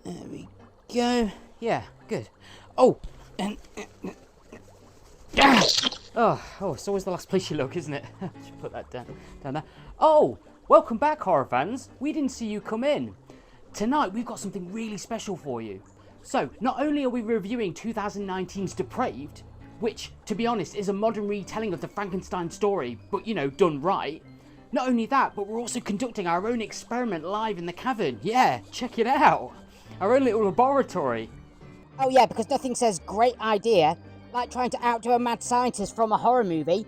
There we go. Yeah, good. Oh, and... Oh, it's always the last place you look, isn't it? Should put that down there. Oh, welcome back, horror fans. We didn't see you come in. Tonight, we've got something really special for you. So, not only are we reviewing 2019's Depraved, which, to be honest, is a modern retelling of the Frankenstein story, but, you know, done right. Not only that, but we're also conducting our own experiment live in the cavern. Yeah, check it out. Our own little laboratory. Oh yeah, because nothing says great idea like trying to outdo a mad scientist from a horror movie.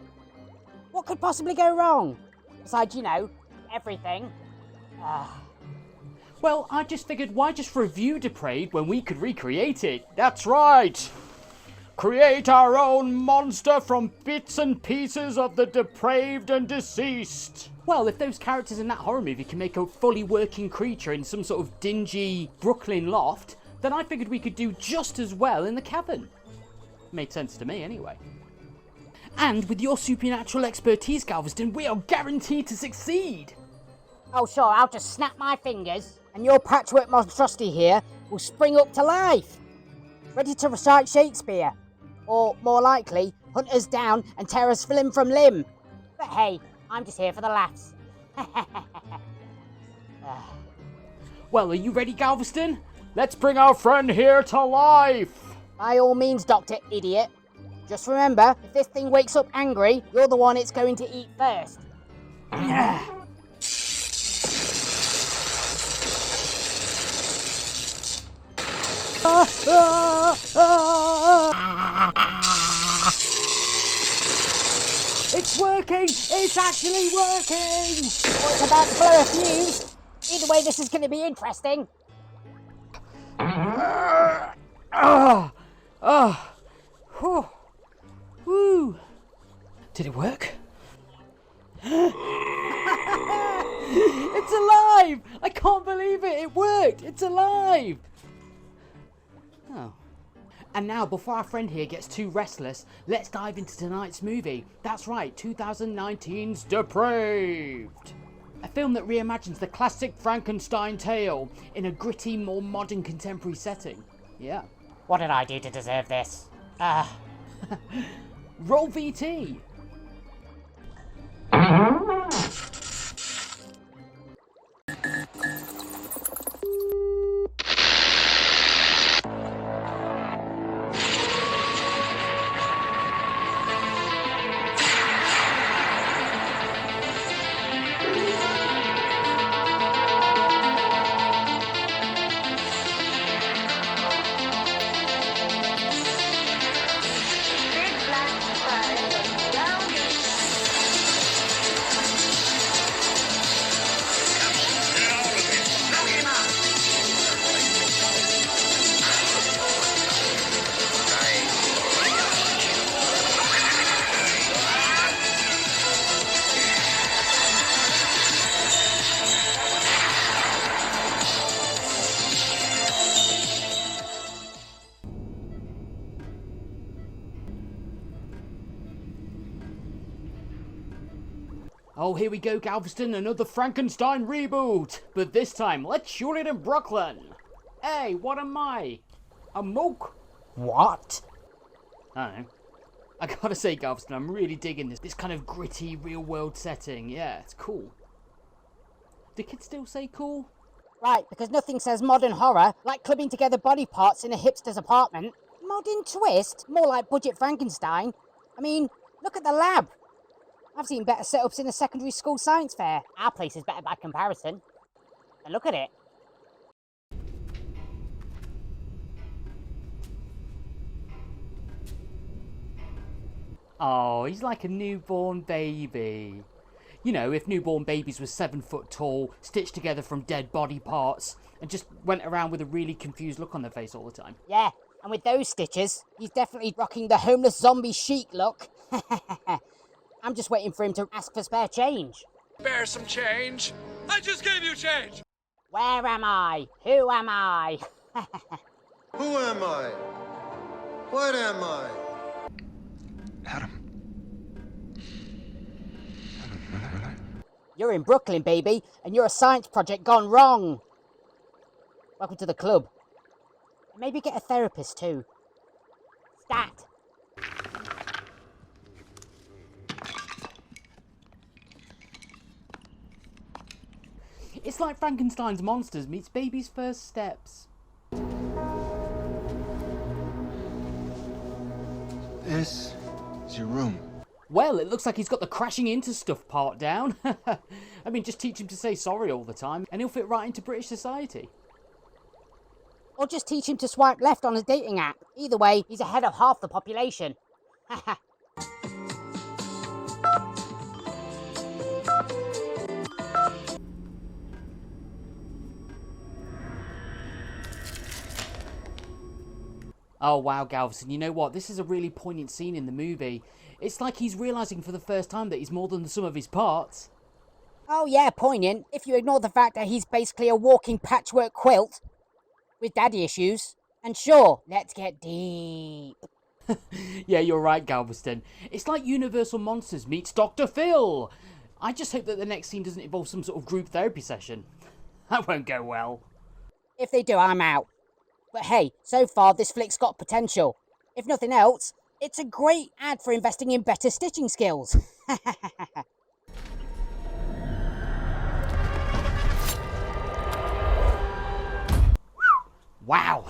What could possibly go wrong? Besides, you know, everything. Well, I just figured, why just review Depraved when we could recreate it? That's right! Create our own monster from bits and pieces of the depraved and deceased. Well, if those characters in that horror movie can make a fully working creature in some sort of dingy Brooklyn loft, then I figured we could do just as well in the cavern. Made sense to me, anyway. And with your supernatural expertise, Galveston, we are guaranteed to succeed. Oh sure, I'll just snap my fingers and your patchwork monstrosity here will spring up to life. Ready to recite Shakespeare. Or, more likely, hunt us down and tear us limb from limb. But hey, I'm just here for the laughs. Well, are you ready, Galveston? Let's bring our friend here to life! By all means, Dr. Idiot. Just remember, if this thing wakes up angry, you're the one it's going to eat first. It's working! It's actually working! Oh, it's about to blow a fuse. Either way, this is going to be interesting. Woo! Did it work? It's alive! I can't believe it! It worked! It's alive! Oh. And now, before our friend here gets too restless, let's dive into tonight's movie. That's right, 2019's Depraved. A film that reimagines the classic Frankenstein tale in a gritty, more modern contemporary setting. Yeah. What did I do to deserve this? Roll VT! Oh, here we go, Galveston, another Frankenstein reboot! But this time, let's shoot it in Brooklyn! Hey, what am I? A mook? What? I don't know. I gotta say, Galveston, I'm really digging this kind of gritty, real-world setting. Yeah, it's cool. Do kids still say cool? Right, because nothing says modern horror like clubbing together body parts in a hipster's apartment. Modern twist? More like budget Frankenstein. I mean, look at the lab. I've seen better setups in a secondary school science fair. Our place is better by comparison. And look at it. Oh, he's like a newborn baby. You know, if newborn babies were 7 foot tall, stitched together from dead body parts, and just went around with a really confused look on their face all the time. Yeah, and with those stitches, he's definitely rocking the homeless zombie chic look. I'm just waiting for him to ask for spare change. Spare some change? I just gave you change! Where am I? Who am I? Who am I? What am I? Adam. You're in Brooklyn, baby, and you're a science project gone wrong. Welcome to the club. Maybe get a therapist too. Stat. It's like Frankenstein's monsters meets baby's first steps. This is your room. Well, it looks like he's got the crashing into stuff part down. I mean, just teach him to say sorry all the time and he'll fit right into British society. Or just teach him to swipe left on a dating app. Either way, he's ahead of half the population. Oh wow, Galveston, you know what? This is a really poignant scene in the movie. It's like he's realising for the first time that he's more than the sum of his parts. Oh yeah, poignant, if you ignore the fact that he's basically a walking patchwork quilt with daddy issues. And sure, let's get deep. Yeah, you're right, Galveston. It's like Universal Monsters meets Dr. Phil. I just hope that the next scene doesn't involve some sort of group therapy session. That won't go well. If they do, I'm out. But hey, so far this flick's got potential. If nothing else, it's a great ad for investing in better stitching skills. Wow.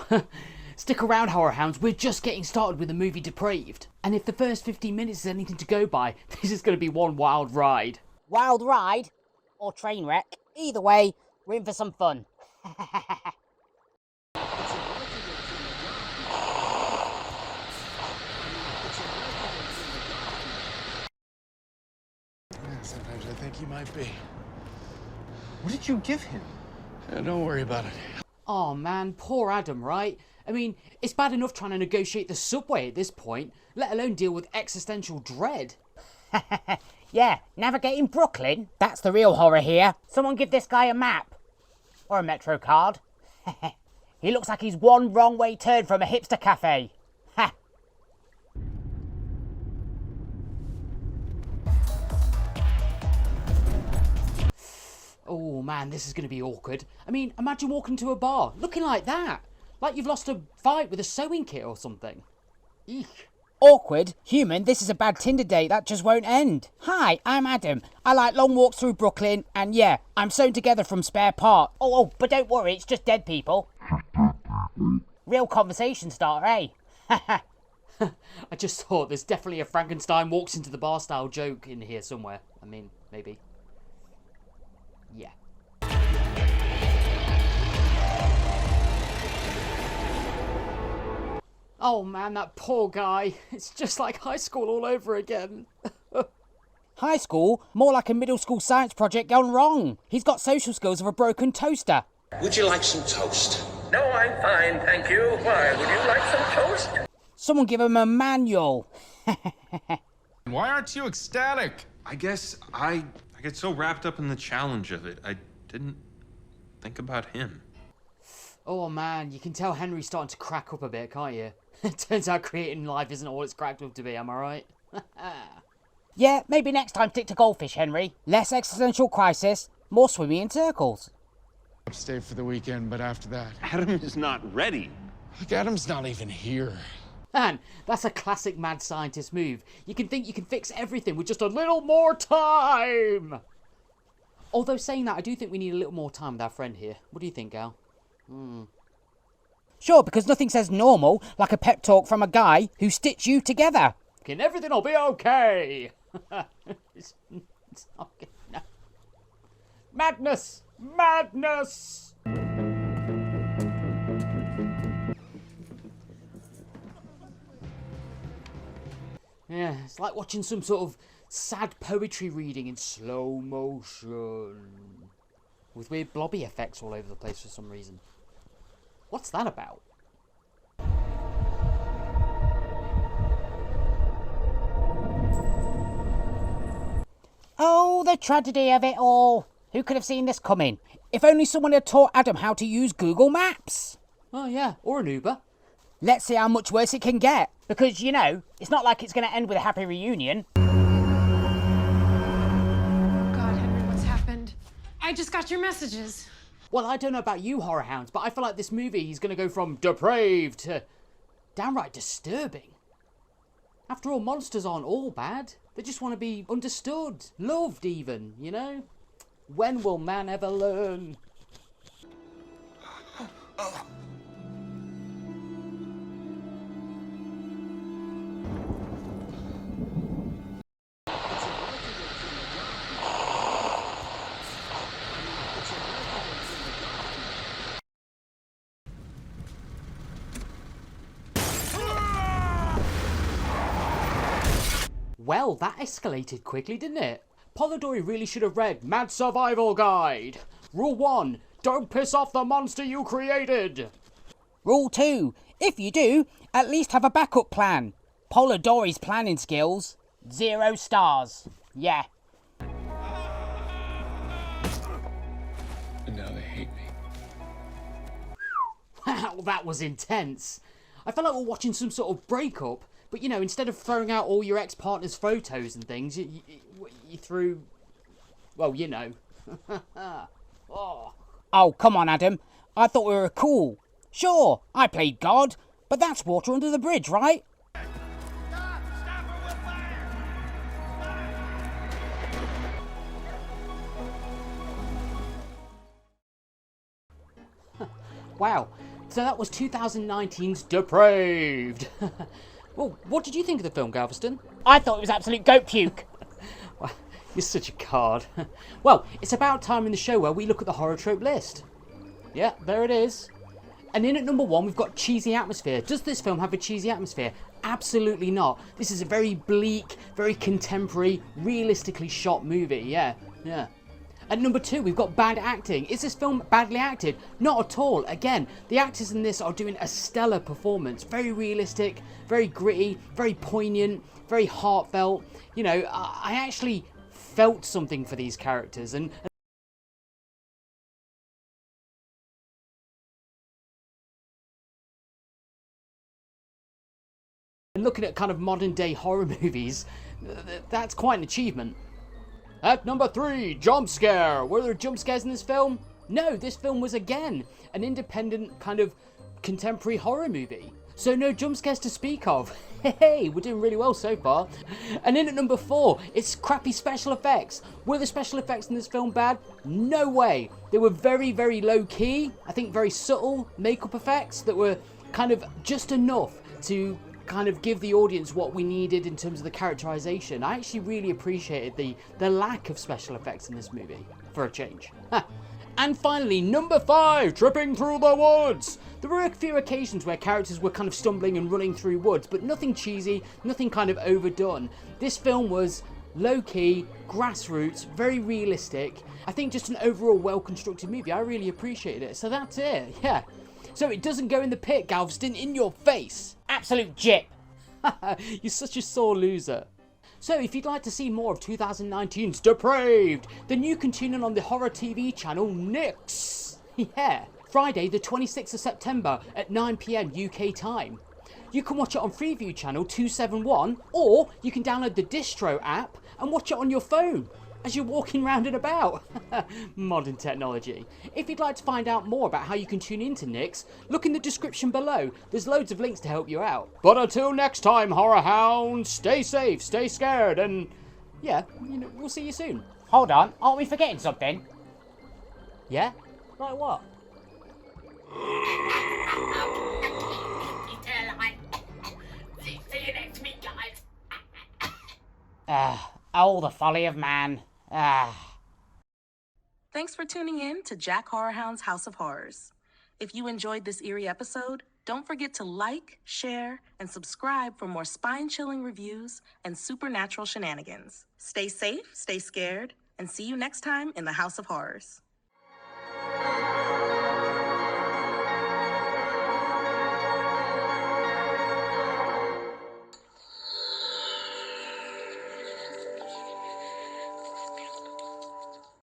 Stick around, horror hounds. We're just getting started with the movie Depraved. And if the first 15 minutes is anything to go by, this is going to be one wild ride. Wild ride, or train wreck. Either way, we're in for some fun. Sometimes I think he might be. What did you give him? Don't worry about it. Oh man, poor Adam, right? I mean, it's bad enough trying to negotiate the subway at this point, let alone deal with existential dread. Yeah, navigating Brooklyn? That's the real horror here. Someone give this guy a map. Or a Metro card. He looks like he's one wrong way turn from a hipster cafe. Ha! Oh man, this is going to be awkward. I mean, imagine walking to a bar, looking like that. Like you've lost a fight with a sewing kit or something. Eek. Awkward? Human, this is a bad Tinder date that just won't end. Hi, I'm Adam. I like long walks through Brooklyn, and yeah, I'm sewn together from spare part. Oh, but don't worry, it's just dead people. Real conversation starter, eh? I just thought there's definitely a Frankenstein walks into the bar style joke in here somewhere. I mean, maybe. Yeah. Oh man, that poor guy. It's just like high school all over again. High school? More like a middle school science project gone wrong. He's got social skills of a broken toaster. Would you like some toast? No, I'm fine, thank you. Why, would you like some toast? Someone give him a manual. Why aren't you ecstatic? I guess I get so wrapped up in the challenge of it, I didn't think about him. Oh man, you can tell Henry's starting to crack up a bit, can't you? Turns out creating life isn't all it's cracked up to be, am I right? Yeah, maybe next time stick to goldfish, Henry. Less existential crisis, more swimming in circles. Stay for the weekend, but after that... Adam is not ready. Look, Adam's not even here. Man, that's a classic mad scientist move. You can think you can fix everything with just a little more time! Although saying that, I do think we need a little more time with our friend here. What do you think, Gal? Sure, because nothing says normal like a pep talk from a guy who stitched you together. And everything will be okay! it's not good. No. Madness! Madness! Yeah, it's like watching some sort of sad poetry reading in slow motion. With weird blobby effects all over the place for some reason. What's that about? Oh, the tragedy of it all. Who could have seen this coming? If only someone had taught Adam how to use Google Maps. Oh yeah, or an Uber. Let's see how much worse it can get. Because, you know, it's not like it's going to end with a happy reunion. God, Henry, what's happened? I just got your messages. Well, I don't know about you horror hounds, but I feel like this movie is going to go from depraved to downright disturbing. After all, monsters aren't all bad. They just want to be understood, loved even, you know? When will man ever learn? Well, that escalated quickly, didn't it? Polidori really should have read Mad Survival Guide. Rule 1, don't piss off the monster you created. Rule 2, if you do, at least have a backup plan. Polidori's planning skills, 0 stars. Yeah. And now they hate me. Wow, that was intense. I felt like we're watching some sort of breakup, but you know, instead of throwing out all your ex-partner's photos and things, you threw, well, you know. Oh, come on, Adam. I thought we were cool. Sure, I played God, but that's water under the bridge, right? Wow, so that was 2019's Depraved. Well, what did you think of the film, Galveston? I thought it was absolute goat puke. Well, you're such a card. Well, it's about time in the show where we look at the horror trope list. Yeah, there it is. And in at number 1, we've got cheesy atmosphere. Does this film have a cheesy atmosphere? Absolutely not. This is a very bleak, very contemporary, realistically shot movie. Yeah. At number 2, we've got bad acting. Is this film badly acted? Not at all. Again, the actors in this are doing a stellar performance. Very realistic, very gritty, very poignant, very heartfelt. You know, I actually felt something for these characters. And looking at kind of modern day horror movies, that's quite an achievement. At number 3, jump scare. Were there jump scares in this film? No, this film was again an independent kind of contemporary horror movie. So no jump scares to speak of. Hey, we're doing really well so far. And in at number 4, it's crappy special effects. Were the special effects in this film bad? No way. They were very, very low key. I think very subtle makeup effects that were kind of just enough to kind of give the audience what we needed in terms of the characterization. I actually really appreciated the lack of special effects in this movie, for a change. And finally, number 5, tripping through the woods. There were a few occasions where characters were kind of stumbling and running through woods, but nothing cheesy, nothing kind of overdone. This film was low-key, grassroots, very realistic. I think just an overall well-constructed movie. I really appreciated it. So that's it, yeah. So it doesn't go in the pit, Galveston, in your face. Absolute jip. You're such a sore loser. So if you'd like to see more of 2019's Depraved, then you can tune in on the horror TV channel Nix. Yeah, Friday the 26th of September at 9 PM UK time. You can watch it on Freeview channel 271, or you can download the Distro app and watch it on your phone as you're walking round and about. Modern technology. If you'd like to find out more about how you can tune into Nix, look in the description below. There's loads of links to help you out. But until next time, horror hounds, stay safe, stay scared, and yeah, you know, we'll see you soon. Hold on, aren't we forgetting something? Yeah? Like what? See you next week, guys. Oh, the folly of man. Thanks for tuning in to Jack Horrorhound's House of Horrors. If you enjoyed this eerie episode, don't forget to like, share, and subscribe for more spine-chilling reviews and supernatural shenanigans. Stay safe, stay scared, and see you next time in the House of Horrors.